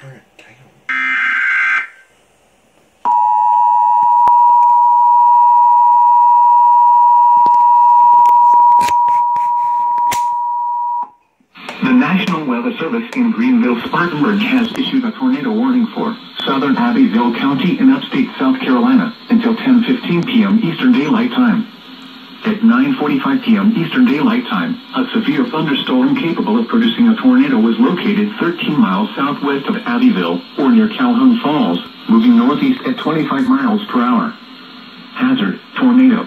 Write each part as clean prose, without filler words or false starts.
current. Damn. The National Weather Service in Greenville-Spartanburg has issued a tornado warning for southern Abbeville County in upstate South Carolina until 10:15 p.m. Eastern Daylight Time. At 9:45 p.m. Eastern Daylight Time, a severe thunderstorm capable of producing a tornado was located 13 miles southwest of Abbeville, or near Calhoun Falls, moving northeast at 25 miles per hour. Hazard, tornado.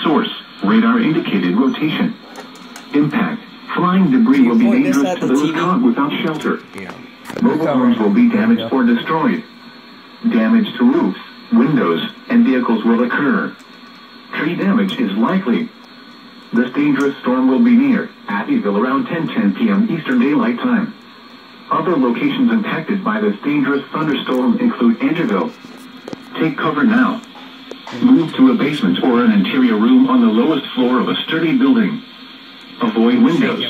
Source, radar indicated rotation. Impact, flying debris will be dangerous to those caught without shelter. Mobile homes will be damaged or destroyed. Damage to roofs, windows, and vehicles will occur. Tree damage is likely. This dangerous storm will be near Abbeville around 10:10 p.m. Eastern Daylight Time. Other locations impacted by this dangerous thunderstorm include Angeville. Take cover now. Move to a basement or an interior room on the lowest floor of a sturdy building. Avoid windows.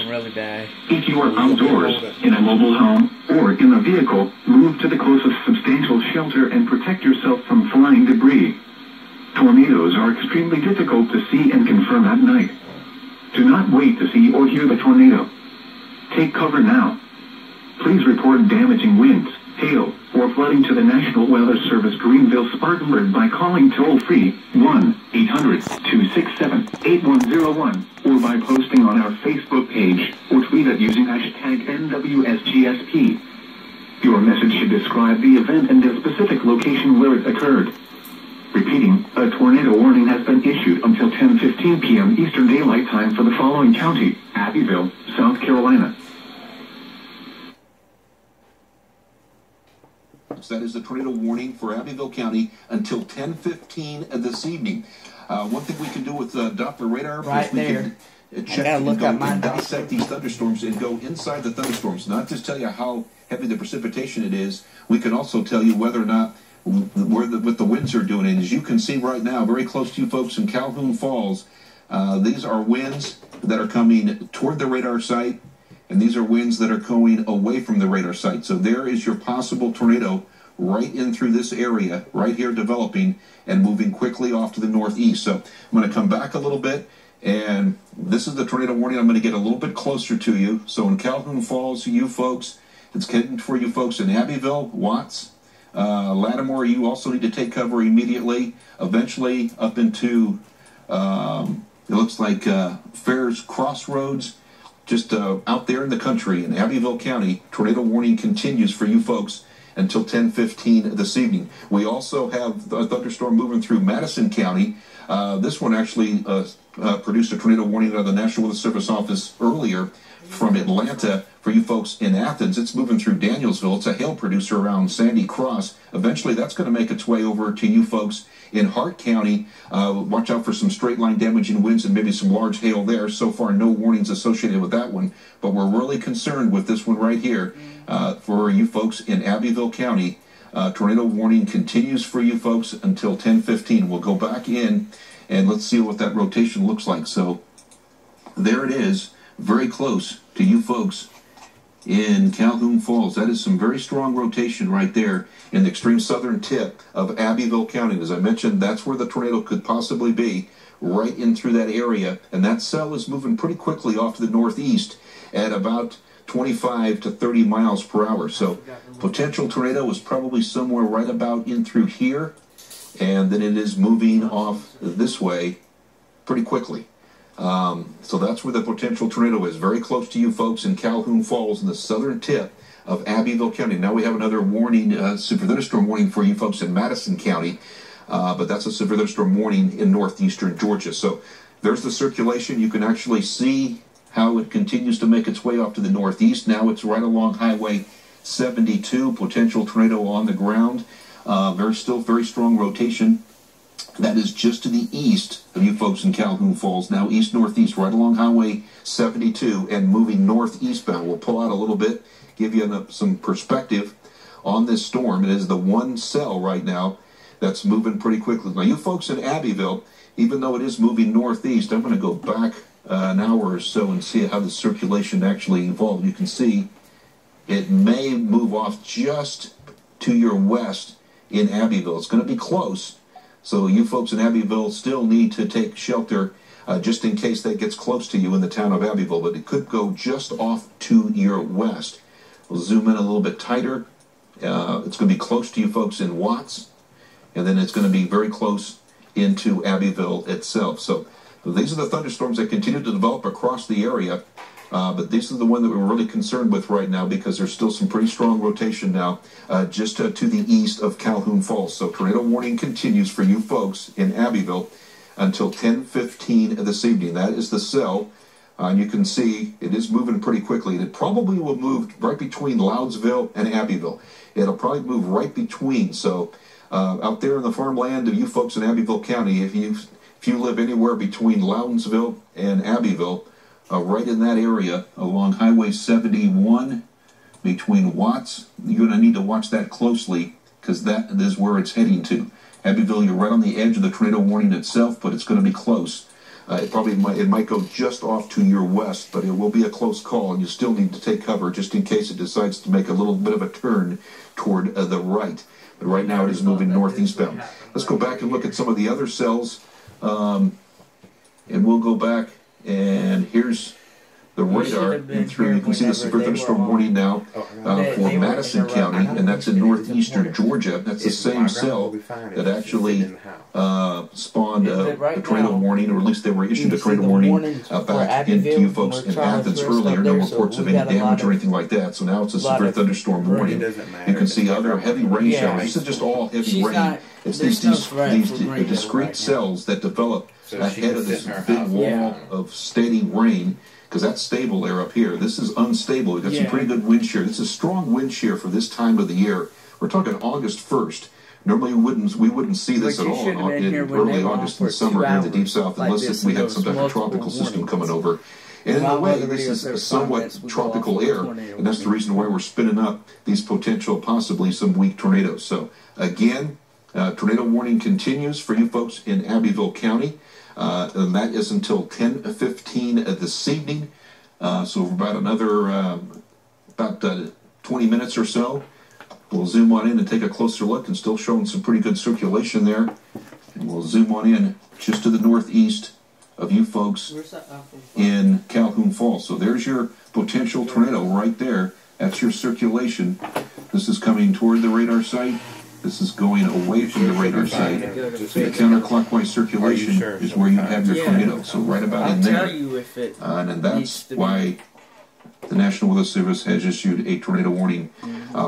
If you are outdoors, in a mobile home, or in a vehicle, move to the closest substantial shelter and protect yourself from flying debris. Tornadoes are extremely difficult to see and confirm at night. Do not wait to see or hear the tornado. Take cover now. Please report damaging winds, hail, or flooding to the National Weather Service Greenville-Spartanburg by calling toll-free 1-800-267-8101 or by posting on our Facebook page or tweet it using hashtag NWSGSP. Your message should describe the event and the specific location where it occurred. Repeating, a tornado warning has been issued until 10:15 p.m. Eastern Daylight Time for the following county: Abbeville, South Carolina. That is the tornado warning for Abbeville County until 10:15 this evening. One thing we can do with Doppler radar is we can check and dissect these thunderstorms and go inside the thunderstorms. Not just tell you how heavy the precipitation it is, we can also tell you whether or not what the winds are doing. And as you can see right now, very close to you folks in Calhoun Falls, these are winds that are coming toward the radar site, and these are winds that are going away from the radar site. So there is your possible tornado right in through this area, right here developing and moving quickly off to the northeast. So I'm going to come back a little bit, and this is the tornado warning. I'm going to get a little bit closer to you. So in Calhoun Falls, you folks, it's heading for you folks in Abbeville, Watts, Lattimore. You also need to take cover immediately. Eventually up into, it looks like Fairs Crossroads, just out there in the country in Abbeville County. Tornado warning continues for you folks until 10:15 this evening. We also have a thunderstorm moving through Madison County. This one actually produced a tornado warning out of the National Weather Service office earlier from Atlanta for you folks in Athens. It's moving through Danielsville. It's a hail producer around Sandy Cross. Eventually that's going to make its way over to you folks in Hart County. Watch out for some straight line damaging winds and maybe some large hail there. So far no warnings associated with that one, but we're really concerned with this one right here for you folks in Abbeville County. Tornado warning continues for you folks until 10:15. We'll go back in and let's see what that rotation looks like. So there it is, very close to you folks in Calhoun Falls. That is some very strong rotation right there in the extreme southern tip of Abbeville County. As I mentioned, that's where the tornado could possibly be, right in through that area. And that cell is moving pretty quickly off to the northeast at about 25 to 30 miles per hour. So potential tornado is probably somewhere right about in through here, and then it is moving off this way pretty quickly. So that's where the potential tornado is, very close to you folks in Calhoun Falls in the southern tip of Abbeville County. Now we have another warning, severe thunderstorm warning for you folks in Madison County, but that's a severe thunderstorm warning in northeastern Georgia. So there's the circulation. You can actually see how it continues to make its way off to the northeast. Now it's right along Highway 72, potential tornado on the ground. Still very strong rotation. That is just to the east of you folks in Calhoun Falls, now east-northeast, right along Highway 72 and moving northeastbound. We'll pull out a little bit, give you some perspective on this storm. It is the one cell right now that's moving pretty quickly. Now, you folks in Abbeville, even though it is moving northeast, I'm going to go back an hour or so and see how the circulation actually evolved. You can see it may move off just to your west in Abbeville. It's going to be close, so you folks in Abbeville still need to take shelter just in case that gets close to you in the town of Abbeville, but it could go just off to your west. We'll zoom in a little bit tighter. It's going to be close to you folks in Watts, and then it's going to be very close into Abbeville itself. So these are the thunderstorms that continue to develop across the area, but this is the one that we're really concerned with right now because there's still some pretty strong rotation now just to the east of Calhoun Falls. So tornado warning continues for you folks in Abbeville until 10:15 this evening. That is the cell. And you can see it is moving pretty quickly. And it probably will move right between Loudsville and Abbeville. It'll probably move right between. So out there in the farmland of you folks in Abbeville County, if you live anywhere between Loudsville and Abbeville, right in that area along Highway 71 between Watts, you're going to need to watch that closely because that is where it's heading to. Abbeville, you're right on the edge of the tornado warning itself, but it's going to be close. It might go just off to your west, but it will be a close call, and you still need to take cover just in case it decides to make a little bit of a turn toward the right. But right now it is moving northeastbound. Let's go back and look at some of the other cells, and we'll go back, and here's the radar in through. You can see the severe thunderstorm warning now for Madison County, and that's in northeastern Georgia. That's the same cell that actually spawned a tornado warning, or at least they were issued a tornado warning back into you folks in Athens earlier. No reports of any damage or anything like that. So now it's a severe thunderstorm warning. You can see other heavy rain showers. This is just all heavy rain. It's these discrete cells that develop ahead of this big wall of steady rain, because that's stable there up here. This is unstable. We've got some pretty good wind shear. This is strong wind shear for this time of the year. We're talking August 1st. Normally we wouldn't see this at all in early August in the summer here in the Deep South, unless we had some type of tropical system coming over. And in a way, this is a somewhat tropical air, and that's the reason why we're spinning up these potential, possibly some weak tornadoes. So again, tornado warning continues for you folks in Abbeville County. And that is until 10:15 this evening. So for about another 20 minutes or so, we'll zoom on in and take a closer look, and still showing some pretty good circulation there. And we'll zoom on in just to the northeast of you folks in Calhoun Falls. So there's your potential tornado right there. That's your circulation. This is coming toward the radar site. This is going away from the radar site. The counterclockwise circulation is where you have your tornado. So right about in there. And that's why the National Weather Service has issued a tornado warning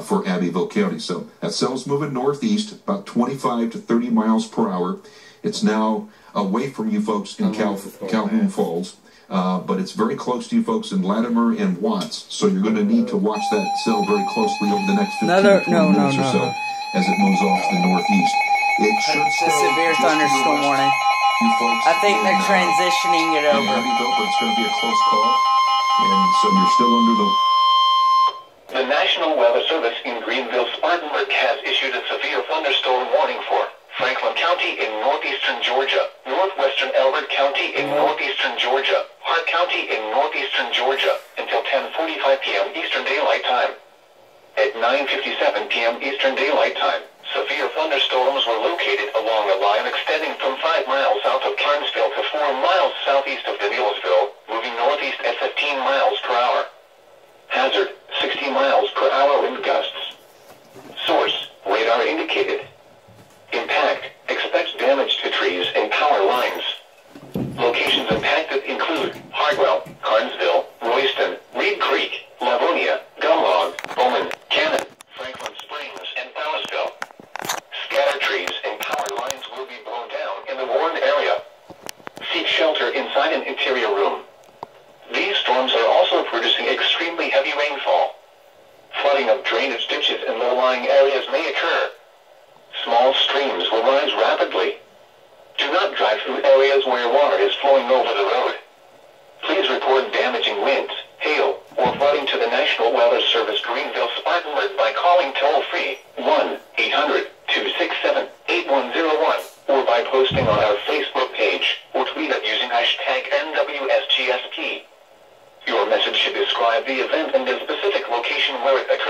for Abbeville County. So that cell's moving northeast, about 25 to 30 miles per hour. It's now away from you folks in Calhoun Falls. But it's very close to you folks in Latimer and Watts. So you're going to need to watch that cell very closely over the next 15 to 20 minutes or so, as it moves off to the northeast. It should stay severe thunderstorm warning. You folks, I think they're transitioning it over. Abbeville, but it's going to be a close call, and so you're still under the... The National Weather Service in Greenville-Spartanburg has issued a severe thunderstorm warning for Franklin County in northeastern Georgia, northwestern Elbert County in northeastern Georgia, Hart County in northeastern Georgia, until 10:45 p.m. Eastern Daylight Time. At 9:57 p.m. Eastern Daylight Time, severe thunderstorms were located along a line extending from 5 miles south of Carnesville to 4 miles southeast of Devillesville, moving northeast at 15 miles per hour. Hazard, 60 miles per hour wind gusts. Source, radar indicated. Impact, expect damage to trees and power lines. Locations impacted include Hardwell, Carnesville, Royston, Reed Creek, Lavonia, Gumlog, Bowman, Cannon, Franklin Springs, and Pallasville. Scatter trees and power lines will be blown down in the warned area. Seek shelter inside an interior room. These storms are also producing extremely heavy rainfall. Flooding of drainage ditches in low-lying areas may occur. Small streams will rise rapidly. Do not drive through areas where water is flowing over the road. Please report damaging winds, hail, or flooding to the National Weather Service Greenville-Spartanburg by calling toll-free 1-800-267-8101 or by posting on our Facebook page or tweet it using hashtag NWSGSP. Your message should describe the event and the specific location where it occurred.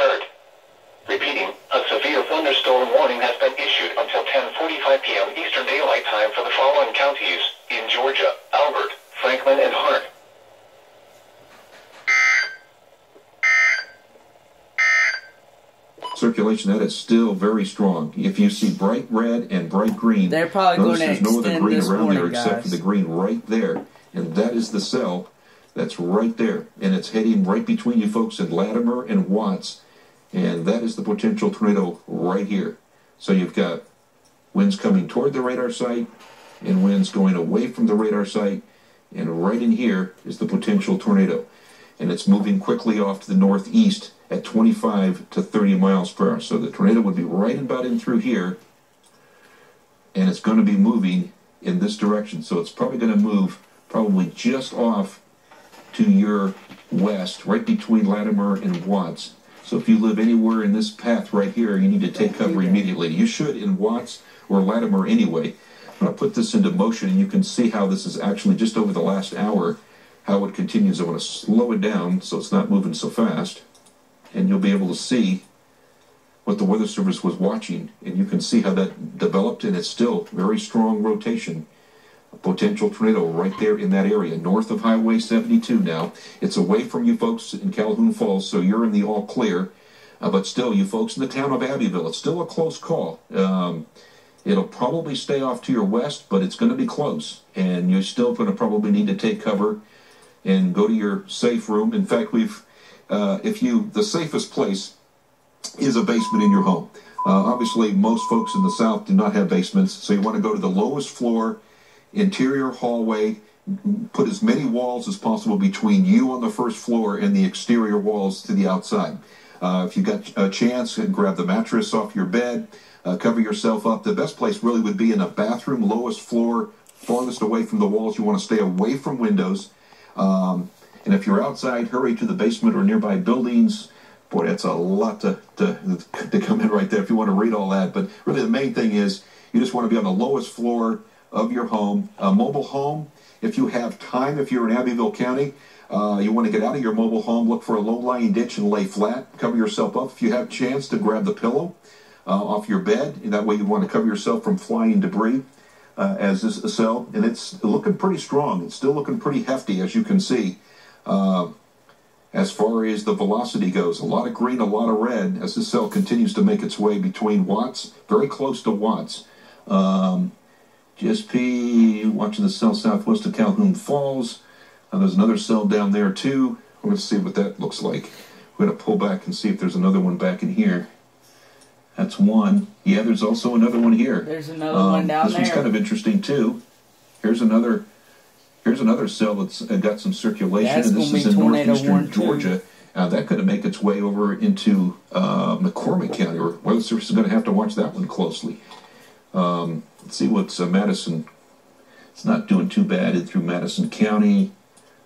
21 counties in Georgia, Albert, Franklin, and Hart. Circulation, that is still very strong. If you see bright red and bright green, they're probably going to there's no other green around morning, there except for the green right there. And that is the cell that's right there. And it's heading right between you folks in Latimer and Watts. And that is the potential tornado right here. So you've got winds coming toward the radar site and winds going away from the radar site. And right in here is the potential tornado. And it's moving quickly off to the northeast at 25 to 30 miles per hour. So the tornado would be right about in through here, and it's going to be moving in this direction. So it's probably going to move probably just off to your west, right between Latimer and Watts. So if you live anywhere in this path right here, you need to take cover immediately. You should in Watts or Latimer anyway. I'm going to put this into motion, and you can see how this is actually just over the last hour, how it continues. I want to slow it down so it's not moving so fast. And you'll be able to see what the Weather Service was watching. And you can see how that developed, and it's still very strong rotation. A potential tornado right there in that area, north of Highway 72 now. It's away from you folks in Calhoun Falls, so you're in the all clear. But still, you folks in the town of Abbeville, it's still a close call. It'll probably stay off to your west, but it's going to be close. And you're still going to probably need to take cover and go to your safe room. In fact, the safest place is a basement in your home. Obviously, most folks in the South do not have basements, so you want to go to the lowest floor, interior hallway, put as many walls as possible between you on the first floor and the exterior walls to the outside. If you got a chance, grab the mattress off your bed, cover yourself up. The best place really would be in a bathroom, lowest floor, farthest away from the walls. You want to stay away from windows. And if you're outside, hurry to the basement or nearby buildings. Boy, that's a lot to come in right there if you want to read all that. But really the main thing is you just want to be on the lowest floor of your home. A mobile home, if you have time, if you're in Abbeville County, you want to get out of your mobile home, look for a low-lying ditch and lay flat. Cover yourself up. If you have a chance to grab the pillow off your bed, and that way you want to cover yourself from flying debris, as is a cell. And it's looking pretty strong. It's still looking pretty hefty, as you can see. As far as the velocity goes, a lot of green, a lot of red as this cell continues to make its way between Watts, very close to Watts. GSP, watching the cell southwest of Calhoun Falls. There's another cell down there too. We're going to see what that looks like. We're going to pull back and see if there's another one back in here. That's one. Yeah, there's also another one here. There's another one down there. This one's kind of interesting too. Here's another cell that's got some circulation, and this is in northeastern Georgia. That could make its way over into McCormick County, or Weather Service is going to have to watch that one closely. Let's see what's Madison. It's not doing too bad in through Madison County.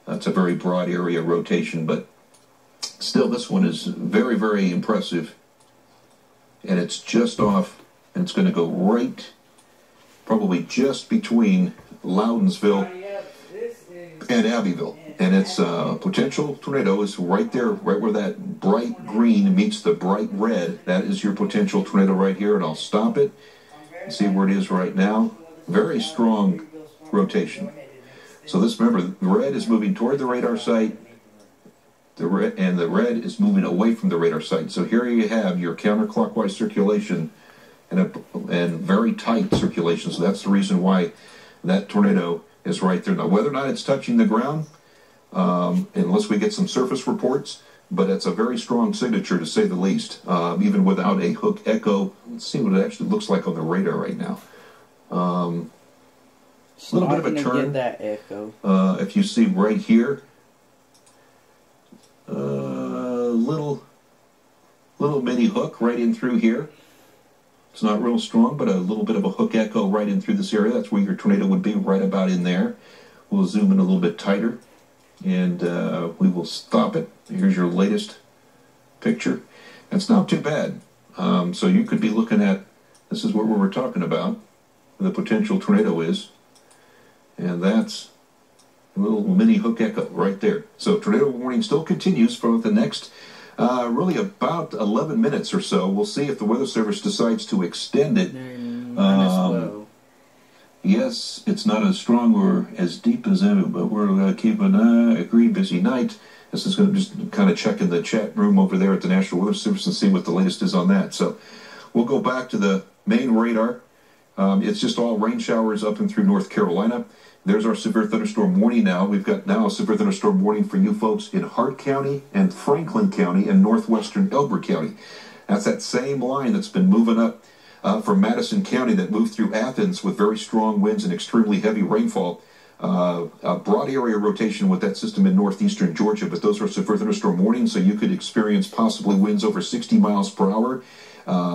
That's a very broad area rotation, but still this one is very, very impressive. And it's just off, and it's going to go right, probably just between Loudonsville and Abbeville. And its potential tornado is right there, right where that bright green meets the bright red. That is your potential tornado right here, and I'll stop it and see where it is right now. Very strong rotation. So this, remember, the red is moving toward the radar site, the red is moving away from the radar site. So here you have your counterclockwise circulation and very tight circulation. So that's the reason why that tornado is right there. Now, whether or not it's touching the ground, unless we get some surface reports, but it's a very strong signature to say the least, even without a hook echo. Let's see what it actually looks like on the radar right now. A little bit of a turn. Get that echo. If you see right here, little mini hook right in through here. It's not real strong, but a little bit of a hook echo right in through this area. That's where your tornado would be, right about in there. We'll zoom in a little bit tighter, and we will stop it. Here's your latest picture. That's not too bad. So you could be looking at, this is what we were talking about, the potential tornado is, and that's a little mini hook echo right there. So tornado warning still continues for the next really about 11 minutes or so. We'll see if the Weather Service decides to extend it. Yes, it's not as strong or as deep as ever, but we're going to keep an agree busy night. This is going to just kind of check in the chat room over there at the National Weather Service and see what the latest is on that. So we'll go back to the main radar. It's just all rain showers up and through North Carolina. There's our severe thunderstorm warning now. We've got now a severe thunderstorm warning for you folks in Hart County and Franklin County and northwestern Elbert County. That's that same line that's been moving up from Madison County that moved through Athens with very strong winds and extremely heavy rainfall. A broad area rotation with that system in northeastern Georgia, but those are severe thunderstorm warnings, so you could experience possibly winds over 60 miles per hour,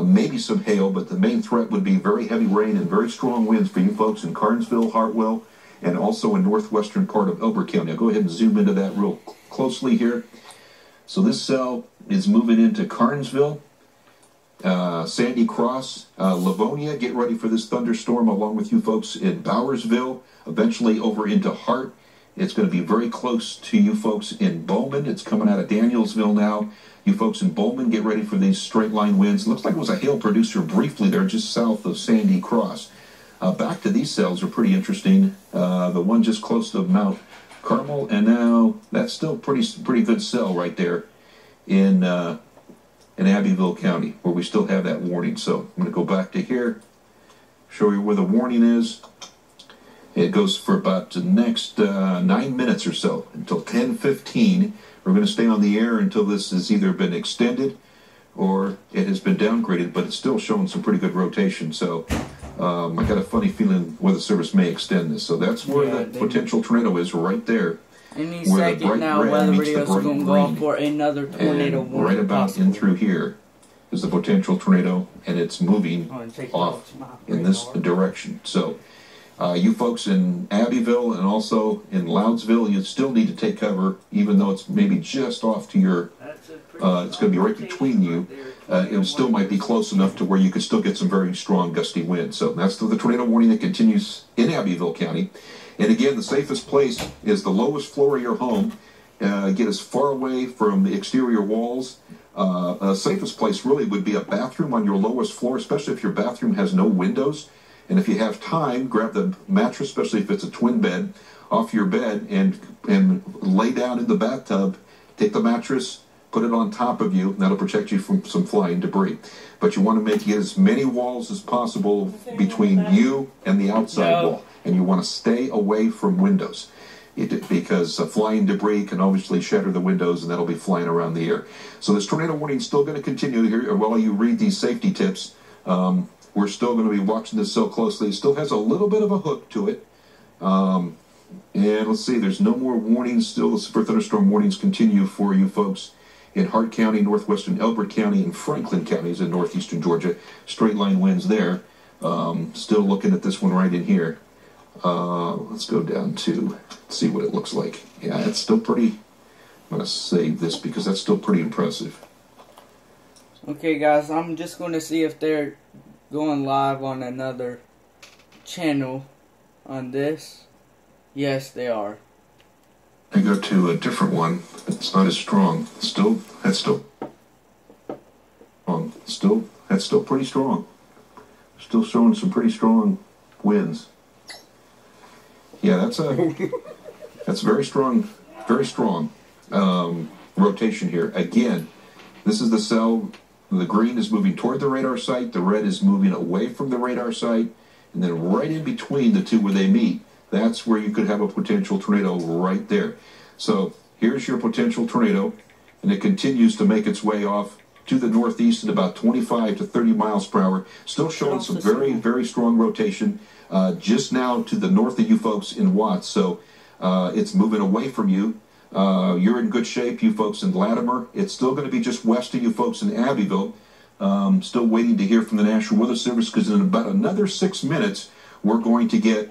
maybe some hail, but the main threat would be very heavy rain and very strong winds for you folks in Carnesville, Hartwell, and also in northwestern part of Elbert County. I'll go ahead and zoom into that real closely here. So this cell is moving into Carnesville, Sandy Cross, Livonia. Get ready for this thunderstorm along with you folks in Bowersville, eventually over into Hart. It's going to be very close to you folks in Bowman. It's coming out of Danielsville now. You folks in Bowman, get ready for these straight line winds. Looks like it was a hail producer briefly there just south of Sandy Cross. Back to these cells are pretty interesting. The one just close to Mount Carmel, and now that's still pretty good cell right there in Abbeville County, where we still have that warning. So I'm going to go back to here, show you where the warning is. It goes for about the next 9 minutes or so, until 10:15. We're going to stay on the air until this has either been extended or it has been downgraded, but it's still showing some pretty good rotation. So I got a funny feeling Weather Service may extend this. So that's where the potential tornado is, right there. Any second now, weather videos are going to go off for another tornado warning. Right about in through here is the potential tornado, and it's moving off in this direction. So you folks in Abbeville and also in Loudsville, you still need to take cover, even though it's maybe just off to your, it's going to be right between you. It still might be close enough to where you could still get some very strong gusty winds. So that's the tornado warning that continues in Abbeville County. And again, the safest place is the lowest floor of your home. Get as far away from the exterior walls. Safest place really would be a bathroom on your lowest floor, especially if your bathroom has no windows. And if you have time, grab the mattress, especially if it's a twin bed, off your bed and lay down in the bathtub. Take the mattress, put it on top of you, and that'll protect you from some flying debris. But you want to get as many walls as possible between you and the outside wall. And you want to stay away from windows because flying debris can obviously shatter the windows, and that'll be flying around the air. So this tornado warning is still going to continue here while you read these safety tips. We're still going to be watching this so closely. It still has a little bit of a hook to it. And let's see, there's no more warnings. Still, the severe thunderstorm warnings continue for you folks in Hart County, northwestern Elbert County, and Franklin counties in northeastern Georgia. Straight line winds there. Still looking at this one right in here. Let's go down to see what it looks like. Yeah, it's still pretty. I'm going to save this because that's still pretty impressive. Okay, guys, I'm just going to see if they're going live on another channel on this. Yes, they are. I go to a different one. It's not as strong. That's still pretty strong. Still showing some pretty strong winds. Yeah, that's very strong rotation here. Again, this is the cell. The green is moving toward the radar site. The red is moving away from the radar site. And then right in between the two where they meet, that's where you could have a potential tornado right there. So here's your potential tornado, and it continues to make its way off to the northeast at about 25 to 30 miles per hour. Still showing some very, very strong rotation just now to the north of you folks in Watts. So it's moving away from you. You're in good shape, you folks in Latimer. It's still going to be just west of you folks in Abbeville. Still waiting to hear from the National Weather Service because in about another 6 minutes, we're going to get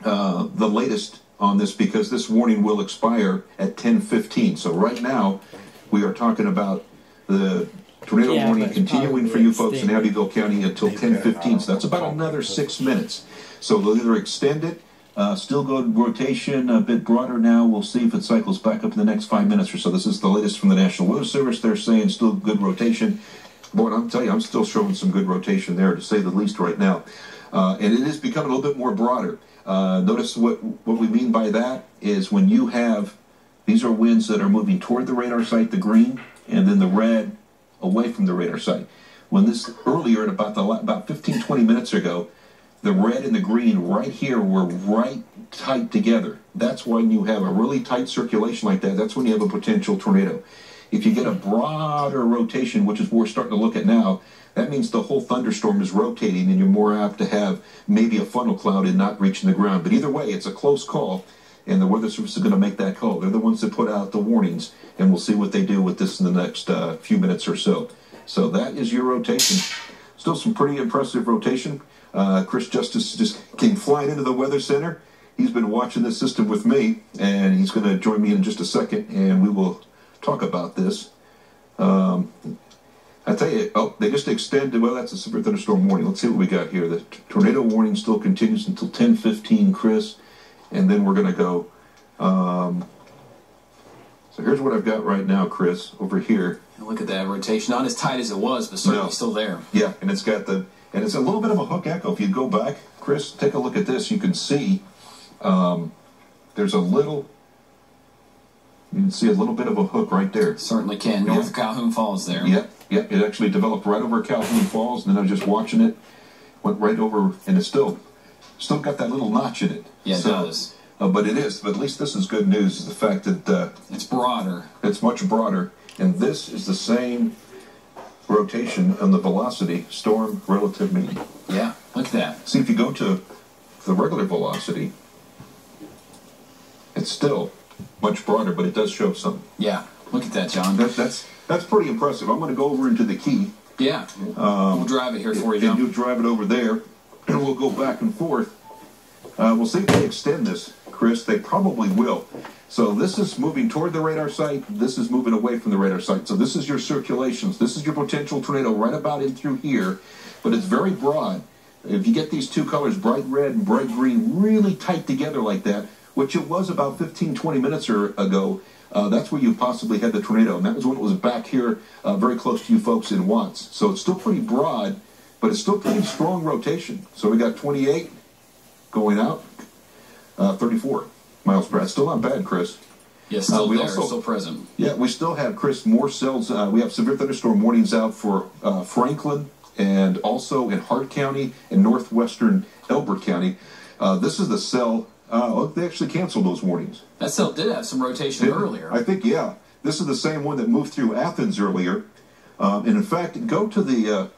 the latest on this because this warning will expire at 10:15. So right now, we are talking about the tornado warning continuing for you folks in Abbeville County until 10:15. So that's about another 6 minutes. So they'll either extend it, still good rotation, a bit broader now. We'll see if it cycles back up in the next 5 minutes or so. This is the latest from the National Weather Service. They're saying still good rotation. Boy, I'm telling you, I'm still showing some good rotation there, to say the least, right now. And it is becoming a little bit more broader. Notice what we mean by that is when you have, these are winds that are moving toward the radar site, the green, and then the red away from the radar site. When this earlier, at about 15, 20 minutes ago, the red and the green right here were right tight together. That's when you have a really tight circulation like that. That's when you have a potential tornado. If you get a broader rotation, which is what we're starting to look at now, that means the whole thunderstorm is rotating and you're more apt to have maybe a funnel cloud and not reaching the ground. But either way, it's a close call, and the Weather Service is going to make that call. They're the ones that put out the warnings, and we'll see what they do with this in the next few minutes or so. So that is your rotation. Still some pretty impressive rotation. Chris Justice just came flying into the Weather Center. He's been watching this system with me, and he's going to join me in just a second, and we will talk about this. I tell you, they just extended, well, that's a severe thunderstorm warning. Let's see what we got here. The tornado warning still continues until 10:15, Chris, and then we're going to go. So here's what I've got right now, Chris, over here. Look at that rotation. Not as tight as it was, but certainly still there. Yeah, and it's got and it's a little bit of a hook echo. If you go back, Chris, take a look at this. You can see there's a little, you can see a little bit of a hook right there. Certainly can. North of Calhoun Falls there. Yep. It actually developed right over Calhoun Falls, and then I was just watching it, went right over, and it's still got that little notch in it. Yeah, it does. But it is. But at least this is good news, is the fact that it's broader. It's much broader, and this is the same rotation on the velocity storm relative mean. Yeah, look at that. See, if you go to the regular velocity, it's still much broader, but it does show some. Yeah, look at that, John. That's pretty impressive. I'm going to go over into the key. Yeah, we'll drive it here for you, John. And you drive it over there, and we'll go back and forth. We'll see if they extend this, Chris. They probably will. So this is moving toward the radar site. This is moving away from the radar site. So this is your circulations. This is your potential tornado right about in through here, but it's very broad. If you get these two colors, bright red and bright green, really tight together like that, which it was about 15, 20 minutes ago, that's where you possibly had the tornado. And that was when it was back here very close to you folks in Watts. So it's still pretty broad, but it's still pretty strong rotation. So we got 28 going out, 34 miles per hour. Still not bad, Chris. Yes, still present. Yeah, we still have, Chris, more cells. We have severe thunderstorm warnings out for Franklin and also in Hart County and northwestern Elbert County. This is the cell. They actually canceled those warnings. That cell did have some rotation earlier. I think, yeah. This is the same one that moved through Athens earlier. And in fact, go to the,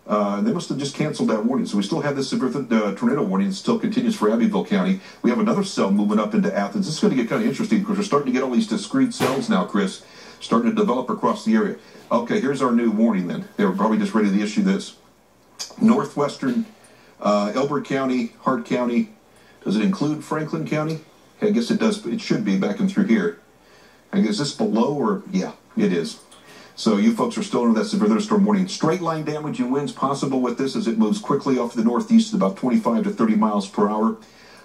they must have just canceled that warning. So we still have this severe tornado warning that still continues for Abbeville County. We have another cell moving up into Athens. This is going to get kind of interesting because we're starting to get all these discrete cells now, Chris, starting to develop across the area. Okay, here's our new warning then. They were probably just ready to issue this. Northwestern Elbert County, Hart County. Does it include Franklin County? I guess it does. It should be back and through here. I guess this below, or yeah, it is. So you folks are still under that severe thunderstorm warning. Straight line damage and winds possible with this as it moves quickly off the northeast at about 25 to 30 miles per hour.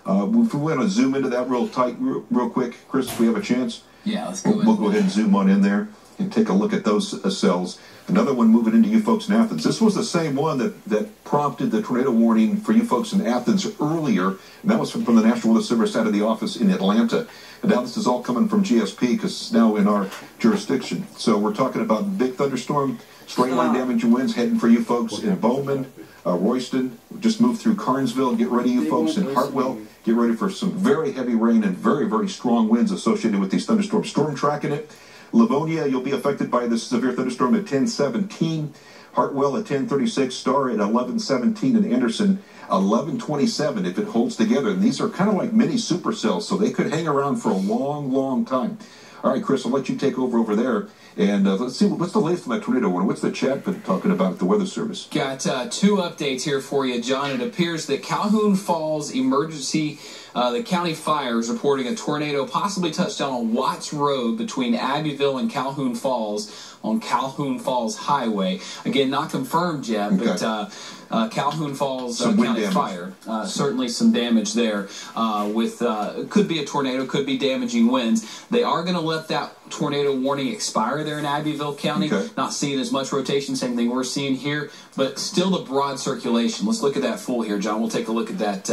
If we want to zoom into that real tight, real quick, Chris, if we have a chance. Yeah, let's go. We'll go ahead and zoom on in there and take a look at those cells. Another one moving into you folks in Athens. This was the same one that prompted the tornado warning for you folks in Athens earlier, and that was from the National Weather Service out of the office in Atlanta. And now this is all coming from GSP because it's now in our jurisdiction. So we're talking about big thunderstorm, straight line damage and winds heading for you folks in Bowman, Royston. Just moved through Carnesville. Get ready, you folks in Hartwell. Get ready for some very heavy rain and very, very strong winds associated with these thunderstorms. Storm tracking it. Livonia, you'll be affected by this severe thunderstorm at 10:17. Hartwell at 10:36. Starr at 11:17. And Anderson 11:27 if it holds together. And these are kind of like mini supercells, so they could hang around for a long, long time. All right, Chris, I'll let you take over there. And let's see, what's the latest on that tornado warning? What's the chat been talking about at the Weather Service? Got two updates here for you, John. It appears that Calhoun Falls emergency, the county fire is reporting a tornado possibly touched down on Watts Road between Abbeville and Calhoun Falls on Calhoun Falls Highway. Again, not confirmed yet, but Calhoun Falls County Fire. Certainly some damage there. Could be a tornado, could be damaging winds. They are going to let that tornado warning expire there in Abbeville County. Okay. Not seeing as much rotation, same thing we're seeing here, but still the broad circulation. Let's look at that full here, John. We'll take a look at that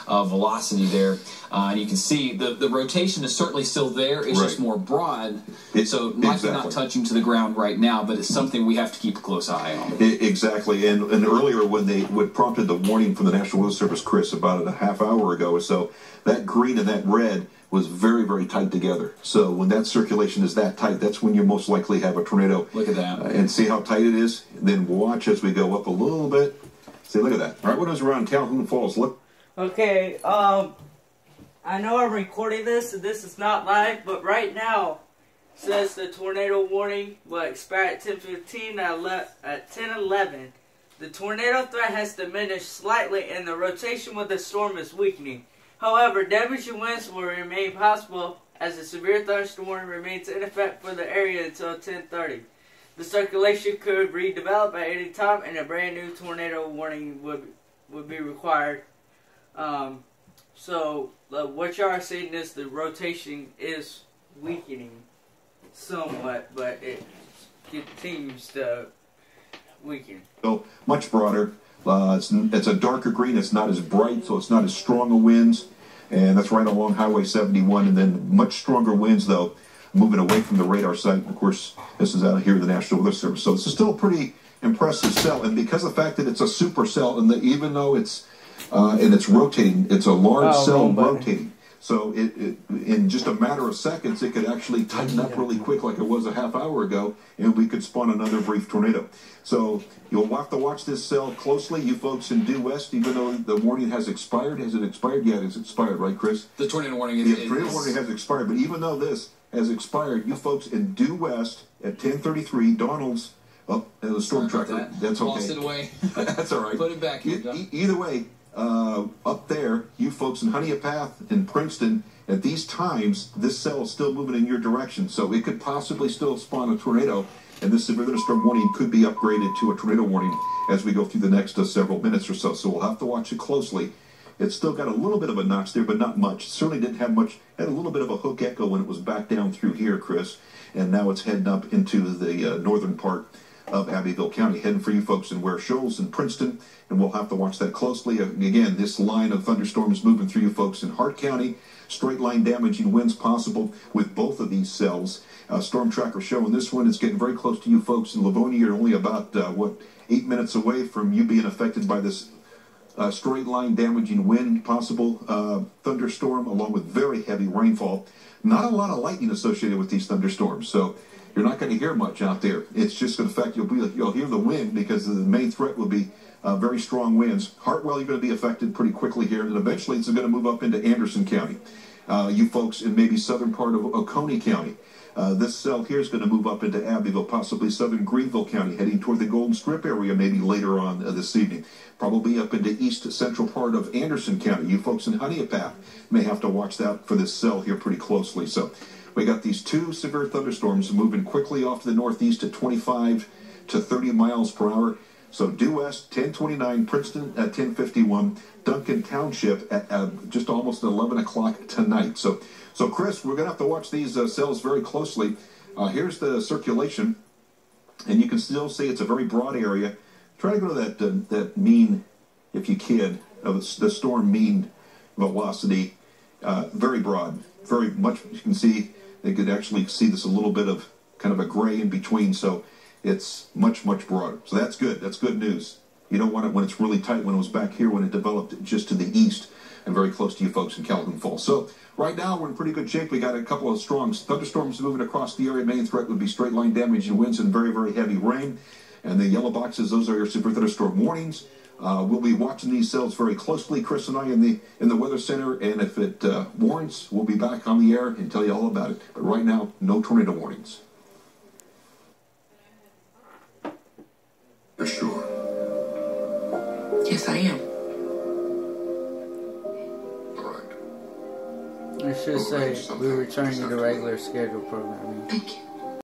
velocity there. And you can see the rotation is certainly still there. It's just more broad. So likely not touching to the ground right now, but it's something we have to keep a close eye on. Exactly. And earlier when prompted the warning from the National Weather Service, Chris, about a half hour ago or so, that green and that red was very, very tight together. So when that circulation is that tight, that's when you most likely have a tornado. Look at that. And see how tight it is? Then watch as we go up a little bit. See, look at that. All right, what is around Calhoun Falls? Look. Okay, I know I'm recording this, and this is not live, but right now it says the tornado warning will expire at 10:15 at 10:11. The tornado threat has diminished slightly, and the rotation with the storm is weakening. However, damaging winds will remain possible as a severe thunderstorm remains in effect for the area until 10:30. The circulation could redevelop at any time, and a brand new tornado warning would be required. So what y'all are seeing is the rotation is weakening somewhat, but it continues to weaken. So much broader. It's a darker green. It's not as bright, so it's not as strong a winds. And that's right along Highway 71. And then much stronger winds, though, moving away from the radar site. Of course, this is out here in the National Weather Service. So this is still a pretty impressive cell. And because of the fact that it's a supercell, and even though it's rotating, it's a large cell rotating. So in just a matter of seconds, it could actually tighten up really quick like it was a half hour ago, and we could spawn another brief tornado. So you'll have to watch this cell closely, you folks in due west, even though the warning has expired. Has it expired? Yeah, it has expired, right, Chris? The tornado warning The tornado warning has expired, but even though this has expired, you folks in due west at 10:33, Donald's, the storm tracker, that's okay. Lost it away. That's all right. Put it back here, John. Either way, up there, you folks in Honeypath and Princeton, at these times, this cell is still moving in your direction, so it could possibly still spawn a tornado, and this severe thunderstorm warning could be upgraded to a tornado warning as we go through the next several minutes or so. So we'll have to watch it closely. It's still got a little bit of a notch there, but not much. It certainly didn't have much. Had a little bit of a hook echo when it was back down through here, Chris, and now it's heading up into the northern part of Abbeville County, heading for you folks in Ware Shoals and Princeton, and we'll have to watch that closely. Again, this line of thunderstorms moving through you folks in Hart County. Straight line damaging winds possible with both of these cells. Storm tracker showing this one is getting very close to you folks in Livonia. You're only about 8 minutes away from you being affected by this straight line damaging wind possible thunderstorm, along with very heavy rainfall. Not a lot of lightning associated with these thunderstorms, so you're not going to hear much out there. It's just going to affect you'll hear the wind because the main threat will be very strong winds. Hartwell, you're going to be affected pretty quickly here, and eventually it's going to move up into Anderson County. You folks in maybe southern part of Oconee County. This cell here is going to move up into Abbeville, possibly southern Greenville County, heading toward the Golden Strip area maybe later on this evening. Probably up into east central part of Anderson County. You folks in Honeypath may have to watch that for this cell here pretty closely. So we got these two severe thunderstorms moving quickly off to the northeast at 25 to 30 miles per hour. So due west, 1029, Princeton at 1051, Duncan Township at just almost 11 o'clock tonight. So Chris, we're going to have to watch these cells very closely. Here's the circulation, and you can still see it's a very broad area. Try to go to that mean, if you can, of the storm mean velocity. Very broad, very much. You can see, they could actually see this a little bit of kind of a gray in between. So it's much, much broader. So that's good. That's good news. You don't want it when it's really tight, when it was back here, when it developed just to the east and very close to you folks in Calhoun Falls. So right now we're in pretty good shape. We got a couple of strong thunderstorms moving across the area. Main threat would be straight line damage and winds and very, very heavy rain. And the yellow boxes, those are your severe thunderstorm warnings. We'll be watching these cells very closely, Chris and I, in the Weather Center. And if it warrants, we'll be back on the air and tell you all about it. But right now, no tornado warnings. You're sure? Yes, I am. All right. It should say we return you to regular schedule programming. Thank you.